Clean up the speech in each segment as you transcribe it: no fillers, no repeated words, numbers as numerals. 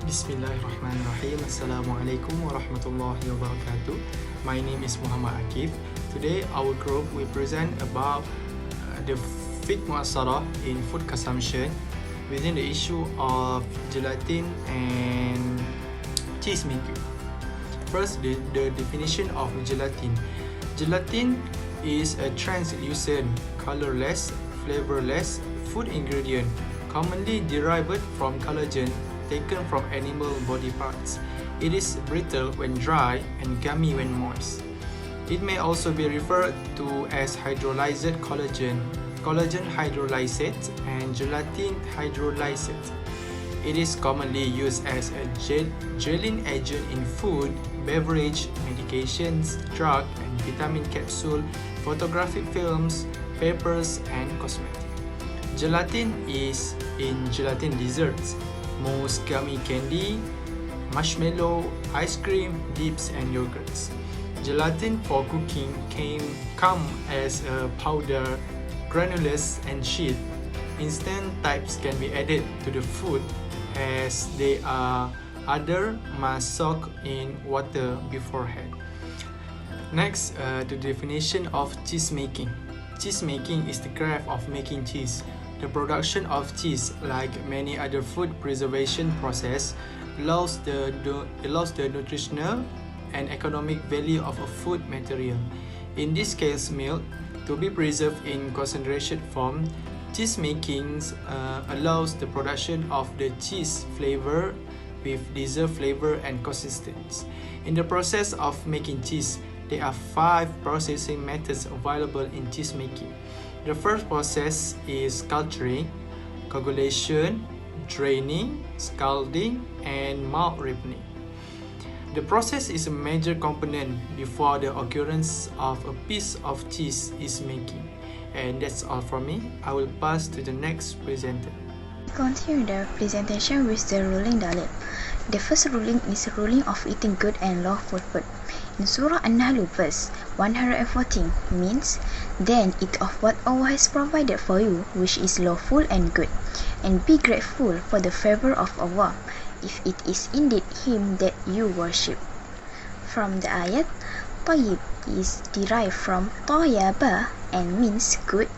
Bismillahirrahmanirrahim. Assalamualaikum warahmatullahi wabarakatuh. My name is Muhammad Akif. Today our group will present about the Fiqh Muasarah in food consumption within the issue of gelatin and cheesemaking. First, the definition of gelatin. Gelatin is a translucent, colorless, flavorless food ingredient commonly derived from collagen taken from animal body parts. It is brittle when dry and gummy when moist. It may also be referred to as hydrolyzed collagen, collagen hydrolysate, and gelatin hydrolysate. It is commonly used as a gelling agent in food, beverage, medications, drug and vitamin capsule, photographic films, papers, and cosmetics. Gelatin is in gelatin desserts, mousse, gummy candy, marshmallow, ice cream, dips, and yogurts. Gelatin for cooking come as a powder, granules, and sheet. Instant types can be added to the food as they are other must soak in water beforehand. Next, the definition of cheesemaking. Cheesemaking is the craft of making cheese. The production of cheese, like many other food preservation process, allows the nutritional and economic value of a food material. In this case, milk, to be preserved in concentrated form. Cheesemaking allows the production of the cheese flavor with dessert flavor and consistency. In the process of making cheese, there are 5 processing methods available in cheesemaking. The first process is culturing, coagulation, draining, scalding, and malt ripening. The process is a major component before the occurrence of a piece of cheese is making. And that's all from me. I will pass to the next presenter. Continue the presentation with the ruling dalil. The first ruling is ruling of eating good and lawful food. In Surah An-Nahl verse 114 means, then eat of what Allah has provided for you, which is lawful and good, and be grateful for the favor of Allah, if it is indeed Him that you worship. From the ayat, Tayyib is derived from Tayyaba and means good,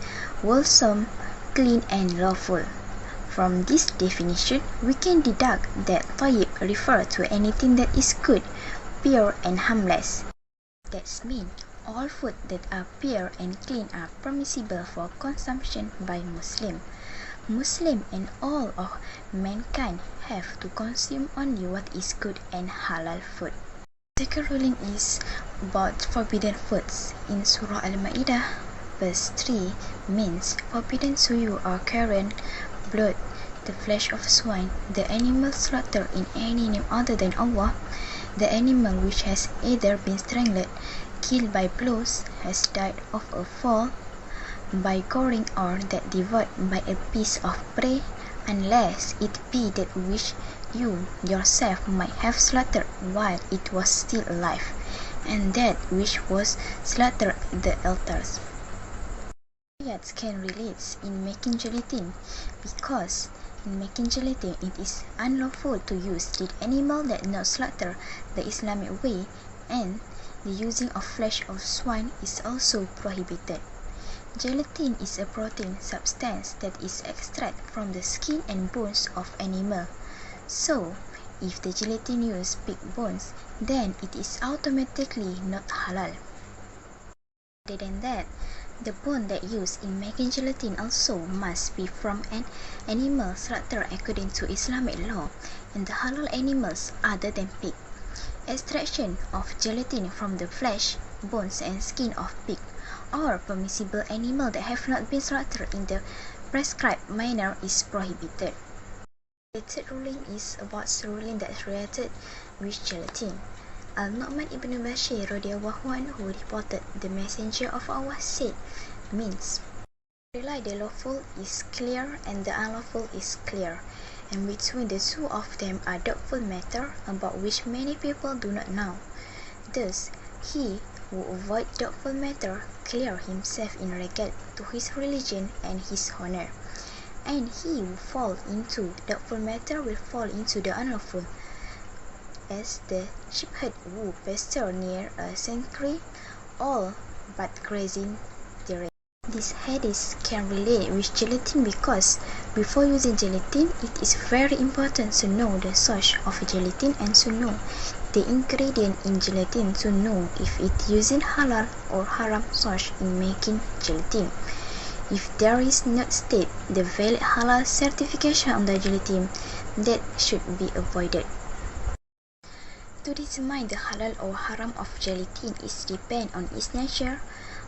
wholesome, clean and lawful. From this definition, we can deduct that Tayyib refers to anything that is good, pure and harmless. That means all food that are pure and clean are permissible for consumption by Muslim. Muslim and all of mankind have to consume only what is good and halal food. The second ruling is about forbidden foods. In Surah Al-Ma'idah, verse 3 means forbidden to you are carrion, blood, the flesh of swine, the animal slaughtered in any name other than Allah, the animal which has either been strangled, killed by blows, has died of a fall, by goring, or that devoured by a beast of prey, unless it be that which you yourself might have slaughtered while it was still alive, and that which was slaughtered at the altars. Ayats can relate in making gelatin, because in making gelatin it is unlawful to use the animal that not slaughtered the Islamic way, and the using of flesh of swine is also prohibited. Gelatin is a protein substance that is extracted from the skin and bones of animal. So, if the gelatin uses pig bones, then it is automatically not halal. Other than that, the bone that used in making gelatin also must be from an animal slaughtered according to Islamic law, and the halal animals other than pig. Extraction of gelatin from the flesh, bones and skin of pig or permissible animal that have not been slaughtered in the prescribed manner is prohibited. The third ruling is about the ruling that is related with gelatin. Al-Nu'man ibn Bashir radiyallahu anhu reported the messenger of Allah said, means, rely the lawful is clear and the unlawful is clear, and between the two of them are doubtful matter about which many people do not know. Thus, he who avoid doubtful matter clear himself in regard to his religion and his honor, and he will fall into doubtful matter will fall into the unlawful, as the shepherd who pasture near a sanctuary, all but grazing the red. This hadith can relate with gelatin because before using gelatin, it is very important to know the source of gelatin and to know the ingredient in gelatin to know if it using halal or haram source in making gelatin. If there is not state the valid halal certification on the gelatin, that should be avoided. To determine the halal or haram of gelatin is depend on its nature,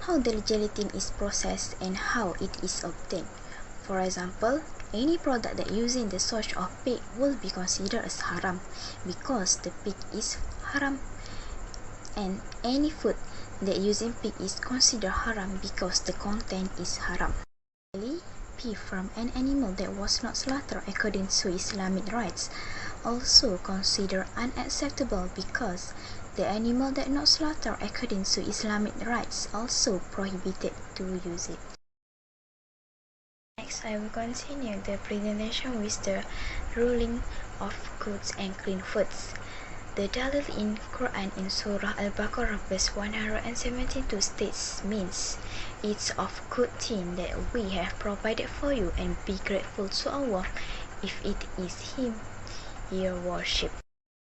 how the gelatin is processed and how it is obtained. For example, any product that using the source of pig will be considered as haram because the pig is haram, and any food that using pig is considered haram because the content is haram. Finally, beef from an animal that was not slaughtered according to Islamic rites also considered unacceptable because the animal that not slaughtered according to Islamic rites also prohibited to use it. Next, I will continue the presentation with the ruling of goods and clean foods. The dalil in Quran in Surah Al-Baqarah verse 172 states means, "It's of good thing that we have provided for you and be grateful to Allah if it is Him you worship."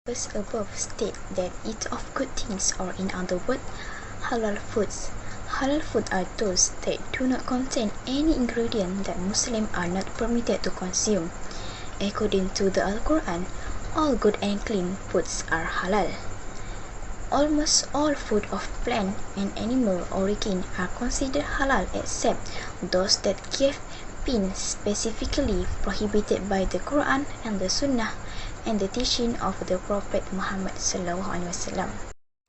Verse above state that eat of good things, or in other words, halal foods. Halal food are those that do not contain any ingredient that Muslims are not permitted to consume. According to the Al-Quran, all good and clean foods are halal. Almost all food of plant and animal origin are considered halal except those that have been specifically prohibited by the Quran and the Sunnah and the teaching of the Prophet Muhammad SAW.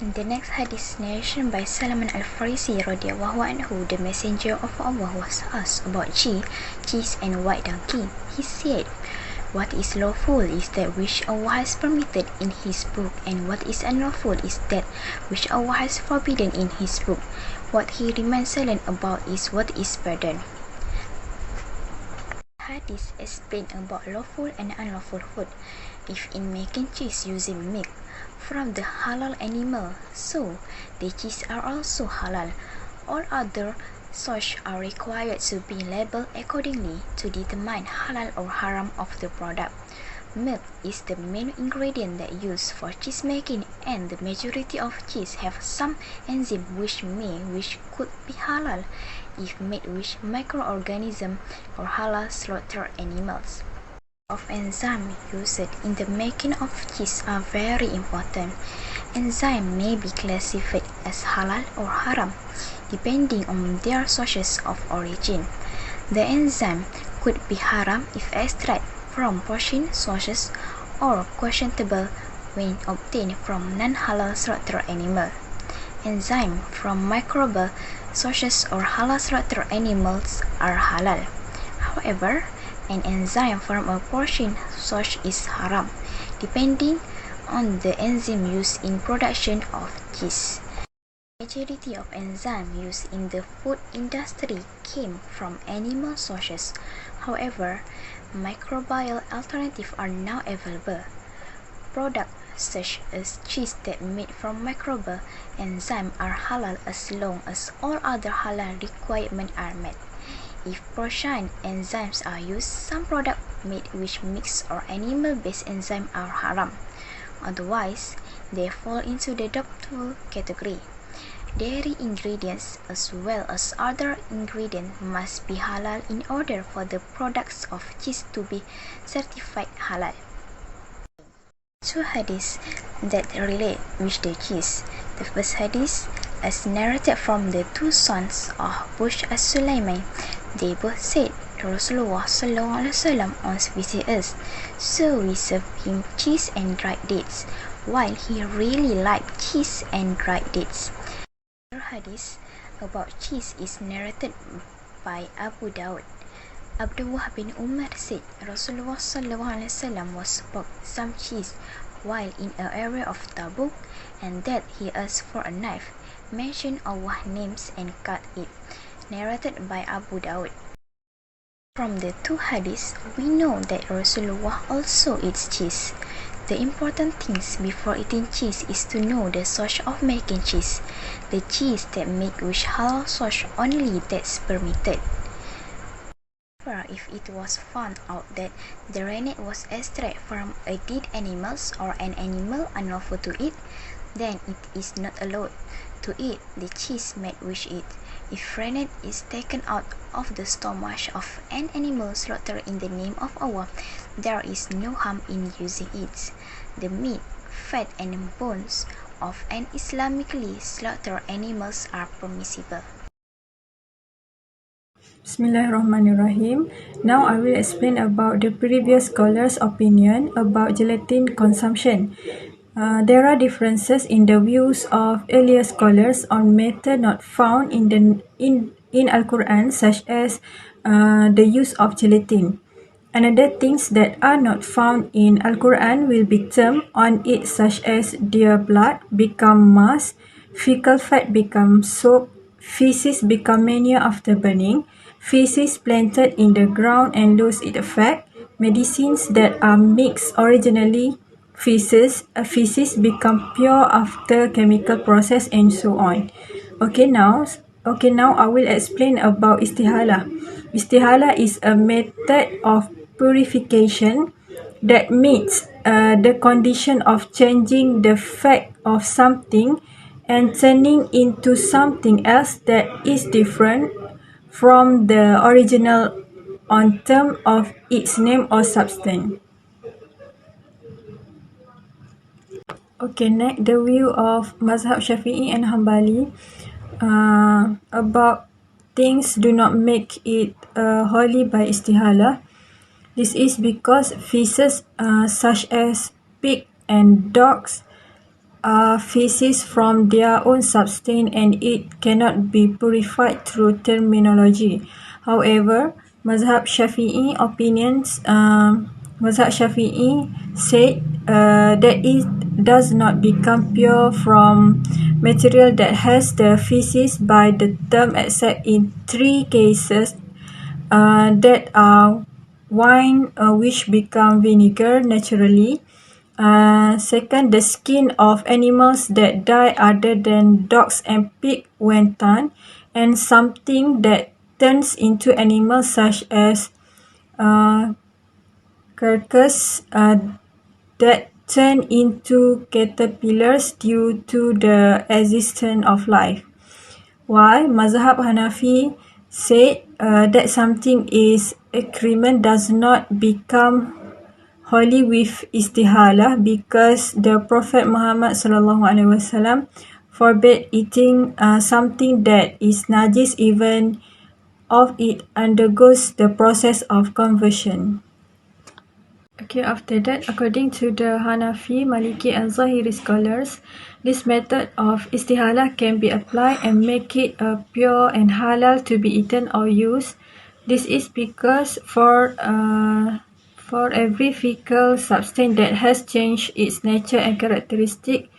The next hadith narration by Salman al-Farisi radhiyallahu anhu, the messenger of Allah was asked about cheese and white donkey. He said, "What is lawful is that which Allah has permitted in His book, and what is unlawful is that which Allah has forbidden in His book. What He remains silent about is what is pardoned." Hadith explain about lawful and unlawful food. If in making cheese using milk from the halal animal, so the cheese are also halal. All other sources are required to be labeled accordingly to determine halal or haram of the product. Milk is the main ingredient that used for cheese making, and the majority of cheese have some enzyme which could be halal if made with microorganisms or halal slaughtered animals. Of enzyme used in the making of cheese are very important. Enzyme may be classified as halal or haram depending on their sources of origin. The enzyme could be haram if extracted from poisoned sources or questionable when obtained from non-halal slaughtered animal. Enzyme from microbial sources or halal slaughtered animals are halal. However, an enzyme from a poisoned source is haram, depending on the enzyme used in production of cheese. The majority of enzymes used in the food industry came from animal sources. However, microbial alternatives are now available. Products such as cheese that made from microbial enzymes are halal as long as all other halal requirements are met. If protein enzymes are used, some products made with mixed or animal-based enzymes are haram. Otherwise, they fall into the doubtful category. Dairy ingredients as well as other ingredients must be halal in order for the products of cheese to be certified halal. Two hadiths that relate with the cheese. The first hadith, as narrated from the two sons of Bush as-Sulaiman, they both said, "Rasulullah SAW once visited us, so we served him cheese and dried dates, while he really liked cheese and dried dates." The hadith about cheese is narrated by Abu Dawud. Abdullah bin Umar said, Rasulullah SAW was bought some cheese while in an area of Tabuk, and that he asked for a knife, mentioned Allah's names and cut it. Narrated by Abu Dawud. From the two hadiths, we know that Rasulullah also eats cheese. The important things before eating cheese is to know the source of making cheese. The cheese that made with halal source only that's permitted. However, if it was found out that the rennet was extracted from a dead animal or an animal unlawful to eat, then it is not allowed to eat the cheese made with it. If rennet is taken out of the stomach of an animal slaughtered in the name of Allah, there is no harm in using it. The meat, fat and bones of an Islamically slaughtered animals are permissible. Bismillahirrahmanirrahim. Now I will explain about the previous scholar's opinion about gelatin consumption. There are differences in the views of earlier scholars on matter not found in Al-Quran, such as the use of gelatin. Another things that are not found in Al-Quran will be termed on it, such as their blood become mass, fecal fat become soap, feces become manure after burning, feces planted in the ground and lose its effect, medicines that are mixed originally feces become pure after chemical process, and so on. Okay, now I will explain about istihalah. Istihalah is a method of purification that meets the condition of changing the fact of something and turning into something else that is different from the original on terms of its name or substance. Okay, next the view of Mazhab Syafi'i and Hanbali about things do not make it holy by istihalah. This is because feces such as pig and dogs are feces from their own substance and it cannot be purified through terminology. However, Mazhab Shafi'i said that it does not become pure from material that has the feces by the term except in 3 cases that are wine which become vinegar naturally. Second, the skin of animals that die other than dogs and pig when tanned, and something that turns into animals such as carcass that turn into caterpillars due to the existence of life. While Mazhab Hanafi said that something is excrement does not become holy with istihalah because the Prophet Muhammad SAW forbade eating something that is najis even if it undergoes the process of conversion. Okay, after that, according to the Hanafi, Maliki and Zahiri scholars, this method of istihalah can be applied and make it pure and halal to be eaten or used. This is because for every fecal substance that has changed its nature and characteristic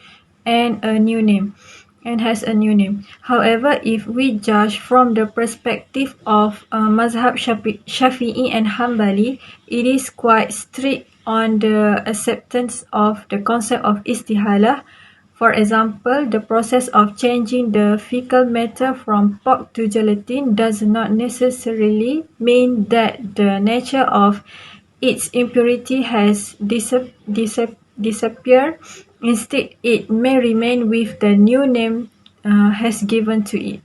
and has a new name. However, if we judge from the perspective of Mazhab Shafi'i and Hanbali, it is quite strict on the acceptance of the concept of istihalah. For example, the process of changing the fecal matter from pork to gelatin does not necessarily mean that the nature of its impurity has disappeared. Instead, it may remain with the new name has given to it.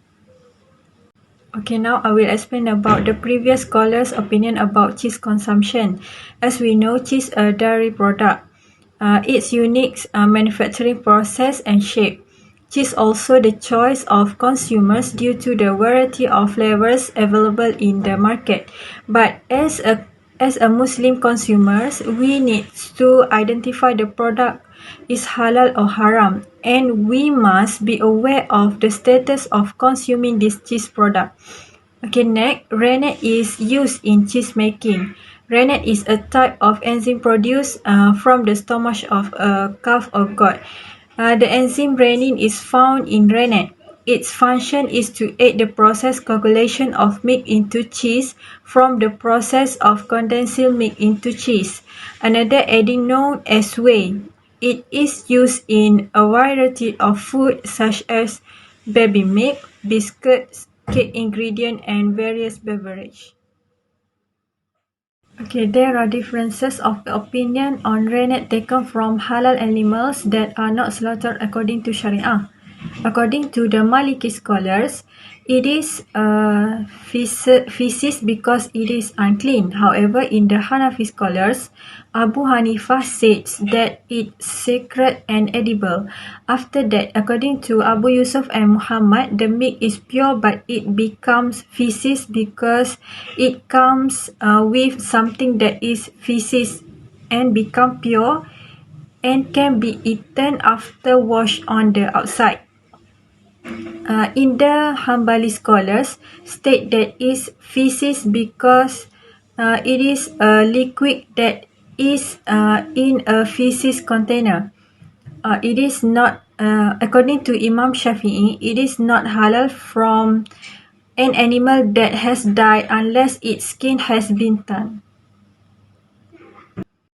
Okay, now I will explain about the previous scholar's opinion about cheese consumption. As we know, cheese is a dairy product. Its unique manufacturing process and shape. Cheese also the choice of consumers due to the variety of flavors available in the market. But as a Muslim consumers, we need to identify the product is halal or haram, and we must be aware of the status of consuming this cheese product. Okay, next, rennet is used in cheesemaking. Rennet is a type of enzyme produced from the stomach of a calf or goat. The enzyme rennin is found in rennet. its function is to aid the process coagulation of milk into cheese from the process of condensing milk into cheese. Another adding known as whey. It is used in a variety of food such as baby milk, biscuits, cake ingredient and various beverages. Okay, there are differences of opinion on rennet taken from halal animals that are not slaughtered according to Sharia. According to the Maliki scholars, it is feces because it is unclean. However, in the Hanafi scholars, Abu Hanifah says that it's sacred and edible. After that, according to Abu Yusuf and Muhammad, the milk is pure but it becomes feces because it comes with something that is feces and become pure and can be eaten after washed on the outside. In the Hanbali scholars state that is feces because it is a liquid that is in a feces container. It is not, according to Imam Shafi'i, it is not halal from an animal that has died unless its skin has been tanned.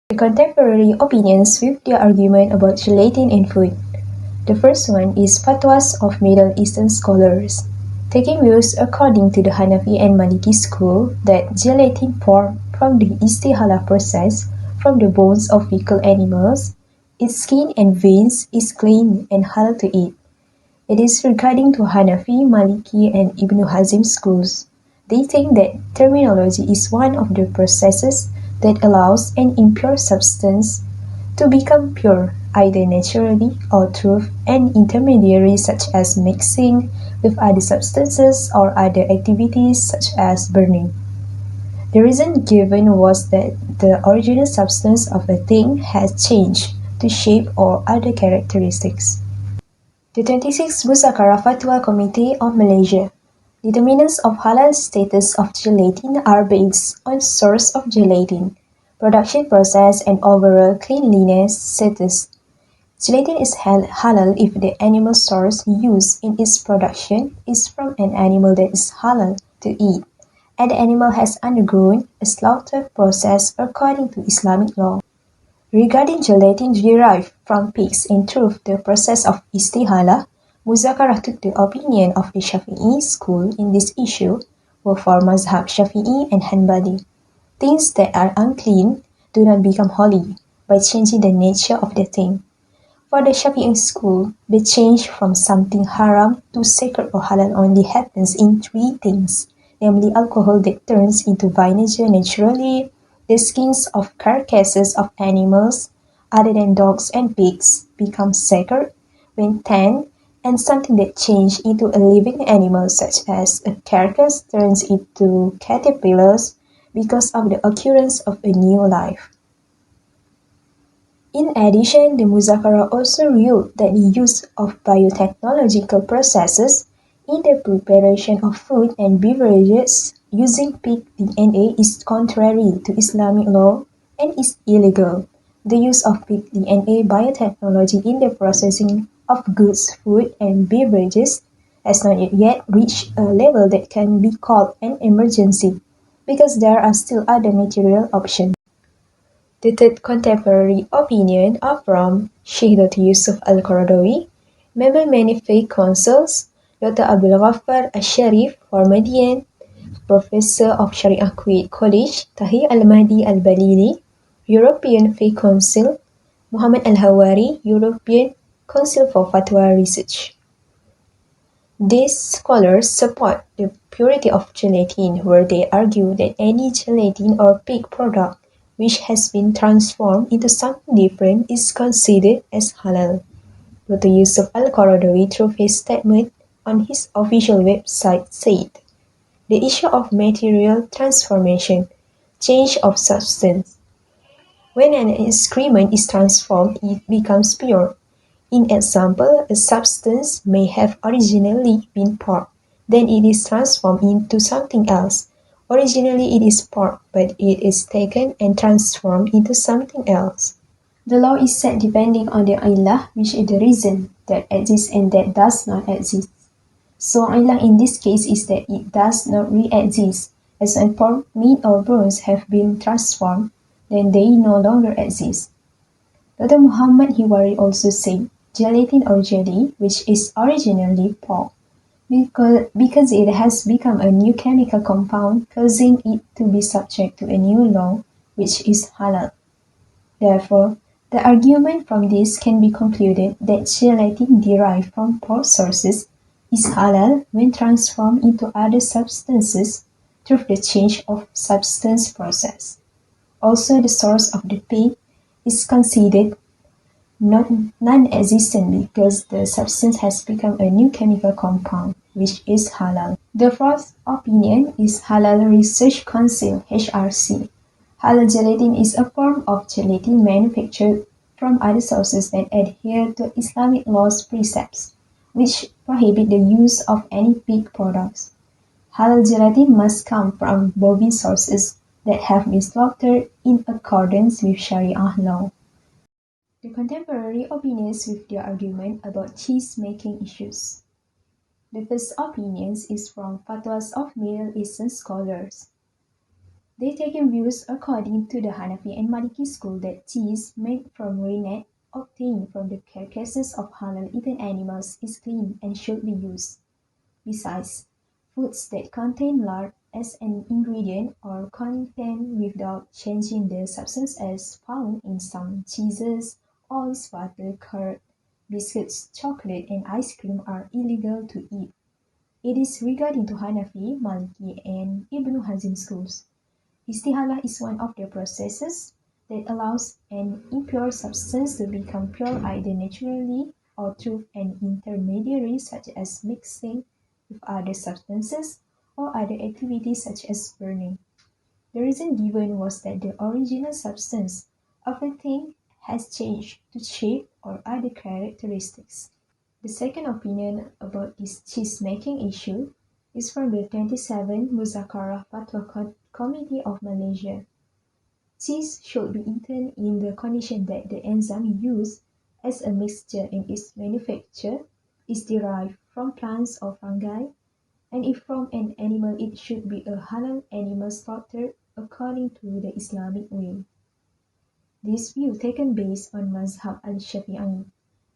The contemporary opinions sweep the argument about gelatin in food. The first one is fatwas of Middle Eastern scholars, taking views according to the Hanafi and Maliki school that gelatin formed from the istihala process from the bones of fecal animals, its skin and veins is clean and halal to eat. It is regarding to Hanafi, Maliki and Ibn Hazm schools. They think that terminology is one of the processes that allows an impure substance to become pure, either naturally or through an intermediary such as mixing with other substances or other activities such as burning. The reason given was that the original substance of a thing has changed to shape or other characteristics. The 26th Muasarah Fatwa Committee of Malaysia. Determinants of halal status of gelatin are based on source of gelatin, production process and overall cleanliness status. Gelatin is halal if the animal source used in its production is from an animal that is halal to eat, and the animal has undergone a slaughter process according to Islamic law. Regarding gelatin derived from pigs and through the process of istihala, Muasarah took the opinion of the Shafi'i school in this issue were for Mazhab Shafi'i and Hanbali. Things that are unclean do not become holy by changing the nature of the thing. For the Shafi'i school, the change from something haram to sacred or halal only happens in three things, namely alcohol that turns into vinegar naturally, the skins of carcasses of animals, other than dogs and pigs, become sacred when tanned, and something that changes into a living animal such as a carcass turns into caterpillars because of the occurrence of a new life. In addition, the Muasarah also ruled that the use of biotechnological processes in the preparation of food and beverages using pig DNA is contrary to Islamic law and is illegal. The use of pig DNA biotechnology in the processing of goods, food and beverages has not yet reached a level that can be called an emergency, because there are still other material options. The third contemporary opinion are from Sheikh Dr. Yusuf Al-Qaradawi, member many Fiqh councils, Dr. Abdul Ghaffar Al-Sharif, former Dean, Professor of Sharia Kuwait College, Tahir Al-Mahdi Al-Balili, European Fiqh Council, Muhammad Al-Hawari, European Council for Fatwa Research. These scholars support the purity of gelatin, where they argue that any gelatin or pig product which has been transformed into something different is considered as halal. Dr. Yusuf Al-Qaradawi, through his statement on his official website, said, "The issue of material transformation, change of substance. When an excrement is transformed, it becomes pure. In example, a substance may have originally been pork, then it is transformed into something else. Originally it is pork, but it is taken and transformed into something else. The law is set depending on the illah, which is the reason that exists and that does not exist. Soilang in this case is that it does not re-exist, as when pork, meat or bones have been transformed, then they no longer exist. Dr. Muhammad Hiwari also said gelatin or jelly, which is originally pork, because it has become a new chemical compound, causing it to be subject to a new law, which is halal. Therefore, the argument from this can be concluded that gelatin derived from pork sources is halal when transformed into other substances through the change of substance process. Also, the source of the pig is considered non-existent because the substance has become a new chemical compound, which is halal. The fourth opinion is Halal Research Council (HRC). Halal gelatin is a form of gelatin manufactured from other sources that adhere to Islamic law's precepts, which prohibit the use of any pig products. Halal gelatin must come from bovine sources that have been slaughtered in accordance with Sharia law. The contemporary opinions with their argument about cheese-making issues. The first opinions is from fatwas of Middle Eastern scholars. They take in views according to the Hanafi and Maliki school that cheese made from rennet obtained from the carcasses of halal-eaten animals is clean and should be used. Besides, foods that contain lard as an ingredient or contain without changing the substance as found in some cheeses, oils, butter, curd, biscuits, chocolate, and ice cream are illegal to eat. It is regarding to Hanafi, Maliki, and Ibn Hazm schools. Istihalah is one of the processes that allows an impure substance to become pure either naturally or through an intermediary such as mixing with other substances or other activities such as burning. The reason given was that the original substance of a thing has changed to shape or other characteristics. The second opinion about this cheese-making issue is from the 27th Muasarah Fatwa Committee of Malaysia. Cheese should be eaten in the condition that the enzyme used as a mixture in its manufacture is derived from plants or fungi, and if from an animal it should be a halal animal slaughtered according to the Islamic way. This view taken based on Mazhab al-Shafi'i.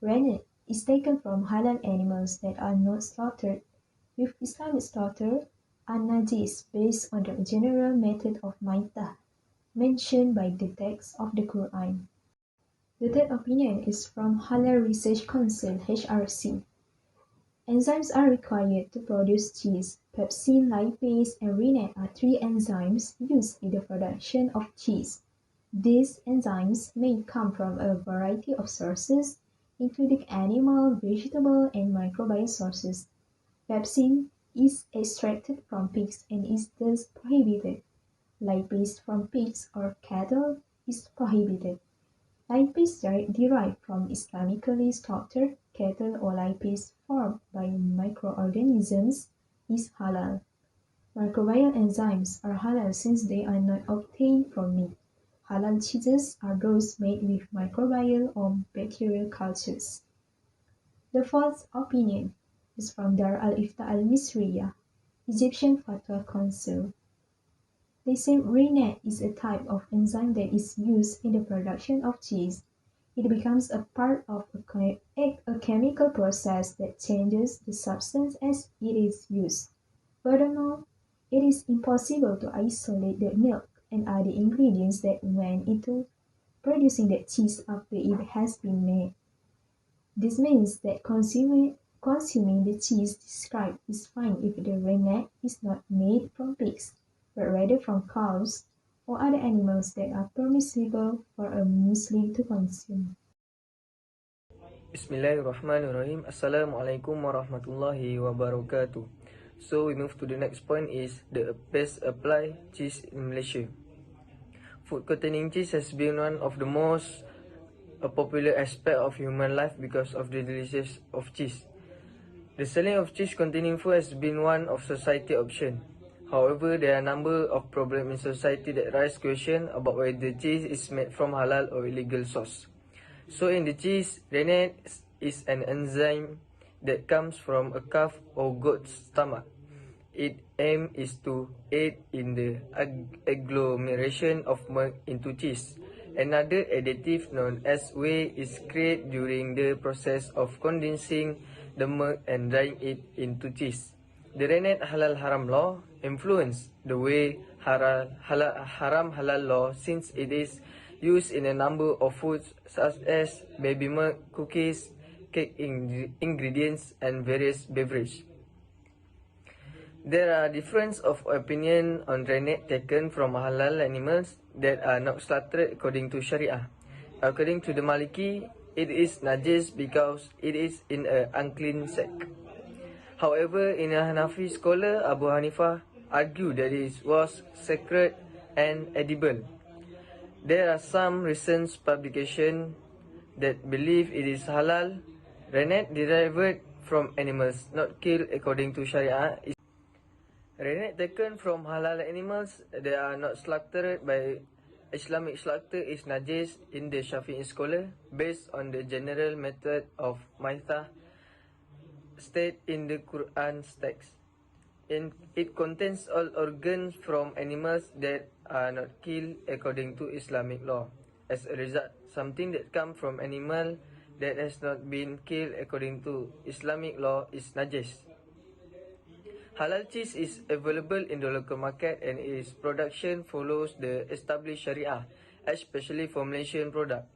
Rennet is taken from halal animals that are not slaughtered, with Islamic slaughter an-najis based on the general method of maitah mentioned by the text of the Quran. The third opinion is from Halal Research Council (HRC). Enzymes are required to produce cheese. Pepsin, lipase, and rennet are three enzymes used in the production of cheese. These enzymes may come from a variety of sources, including animal, vegetable, and microbial sources. Pepsin is extracted from pigs and is thus prohibited. Lipase from pigs or cattle is prohibited. Lipase derived from Islamically slaughtered cattle or lipase formed by microorganisms is halal. Microbial enzymes are halal since they are not obtained from meat. Halal cheeses are those made with microbial or bacterial cultures. The fourth opinion is from Dar al-Ifta al-Misriya, Egyptian Fatwa Council. They say rennet is a type of enzyme that is used in the production of cheese. It becomes a part of a chemical process that changes the substance as it is used. Furthermore, it is impossible to isolate the milk and other ingredients that went into producing the cheese after it has been made. This means that consuming the cheese described is fine if the rennet is not made from pigs, but rather from cows or other animals that are permissible for a Muslim to consume. Bismillahirrahmanirrahim. Assalamualaikum warahmatullahi wabarakatuh. So we move to the next point is the best apply cheese in Malaysia. Food containing cheese has been one of the most popular aspect of human life because of the delicious of cheese. The selling of cheese containing food has been one of society option. However, there are a number of problems in society that raise question about whether cheese is made from halal or illegal source. So in the cheese, rennet is an enzyme that comes from a calf or goat's stomach. Its aim is to aid in the agglomeration of milk into cheese. Another additive known as whey is created during the process of condensing the milk and drying it into cheese. The Rennet Halal Haram law influenced the way Haram Halal law since it is used in a number of foods such as baby milk, cookies, cake ingredients, and various beverages. There are differences of opinion on rennet taken from halal animals that are not slaughtered according to Sharia. According to the Maliki, it is najis because it is in an unclean sack. However, in a Hanafi scholar, Abu Hanifah argued that it was sacred and edible. There are some recent publications that believe it is halal. Rennet derived from animals not killed according to Sharia is rennet taken from halal animals that are not slaughtered by Islamic slaughter is najis in the Shafi'i scholar based on the general method of maithah stated in the Quran's text. It contains all organs from animals that are not killed according to Islamic law. As a result, something that comes from animal that has not been killed according to Islamic law is najis. Halal cheese is available in the local market and its production follows the established Sharia, especially for Malaysian product.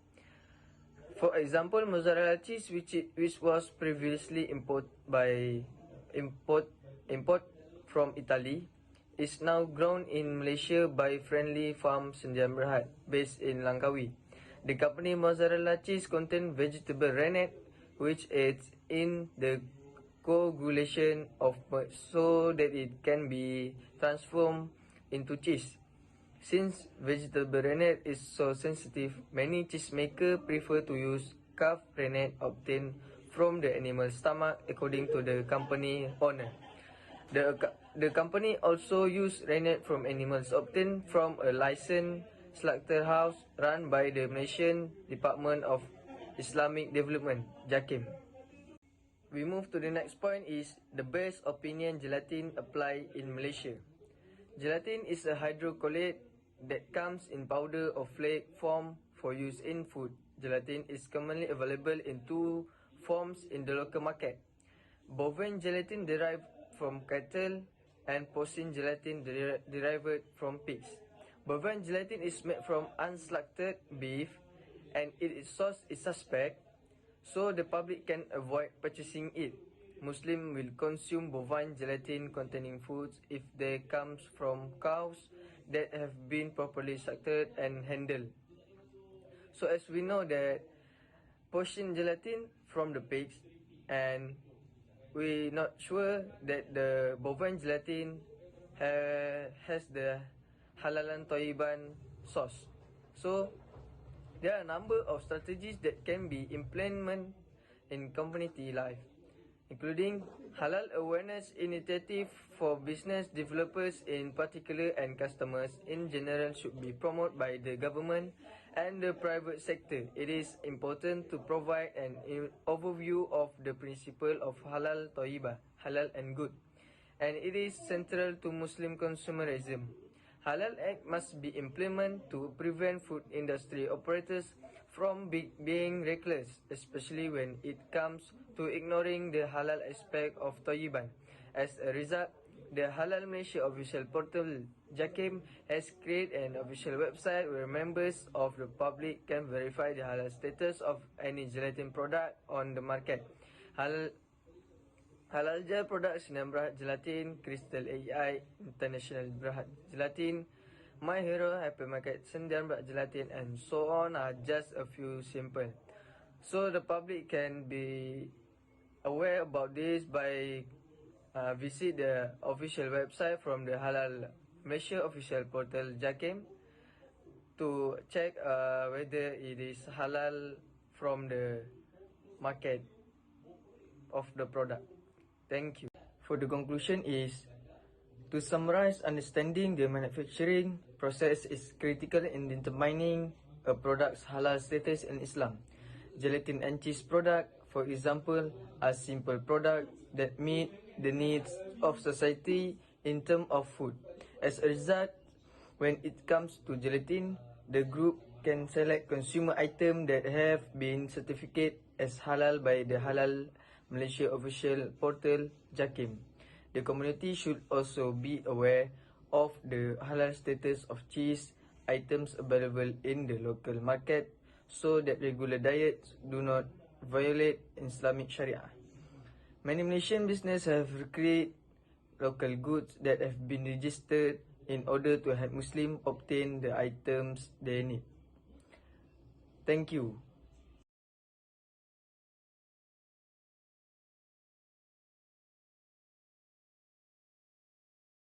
For example, mozzarella cheese, which was previously import from Italy, is now grown in Malaysia by Friendly Farm Sdn Bhd, based in Langkawi. The company mozzarella cheese contains vegetable rennet, which aids in the coagulation of milk so that it can be transformed into cheese. Since vegetable rennet is so sensitive, many cheesemakers prefer to use calf rennet obtained from the animal's stomach, according to the company owner. The company also use rennet from animals obtained from a licensed slaughterhouse run by the Malaysian Department of Islamic Development, JAKIM. We move to the next point is the best opinion gelatin apply in Malaysia. Gelatin is a hydrocolloid that comes in powder or flake form for use in food. Gelatin is commonly available in two forms in the local market. Bovine gelatin derived from cattle and porcine gelatin derived from pigs. Bovine gelatin is made from unslaughtered beef and its source is suspect, so the public can avoid purchasing it. Muslims will consume bovine gelatin containing foods if they come from cows that have been properly slaughtered and handled. So as we know that porcine gelatin from the pigs, and we're not sure that the bovine gelatin has the halalan toyiban sauce. So there are a number of strategies that can be implemented in community life, including halal awareness initiative for business developers in particular and customers in general should be promoted by the government and the private sector. It is important to provide an overview of the principle of halal toyibah, halal and good, and it is central to Muslim consumerism. Halal Act must be implemented to prevent food industry operators from being reckless, especially when it comes to ignoring the halal aspect of Toyiban. As a result, the Halal Malaysia official portal JAKIM has created an official website where members of the public can verify the halal status of any gelatin product on the market. Halal gel products, Sdn Bhd Gelatin, Crystal AI, International Berhad Gelatin, My Hero, Hypermarket, Sdn Bhd Gelatin, and so on are just a few simple. So the public can be aware about this by visit the official website from the Halal Malaysia official portal JAKIM to check whether it is halal from the market of the product. Thank you. For the conclusion is, to summarize, understanding the manufacturing process is critical in determining a product's halal status in Islam. Gelatin and cheese product For example, are simple products that meet the needs of society in terms of food. As a result, when it comes to gelatin, the group can select consumer items that have been certificated as halal by the Halal Malaysia official portal JAKIM. The community should also be aware of the halal status of cheese items available in the local market so that regular diets do not violate Islamic Sharia. Many Malaysian businesses have created local goods that have been registered in order to help Muslims obtain the items they need. Thank you.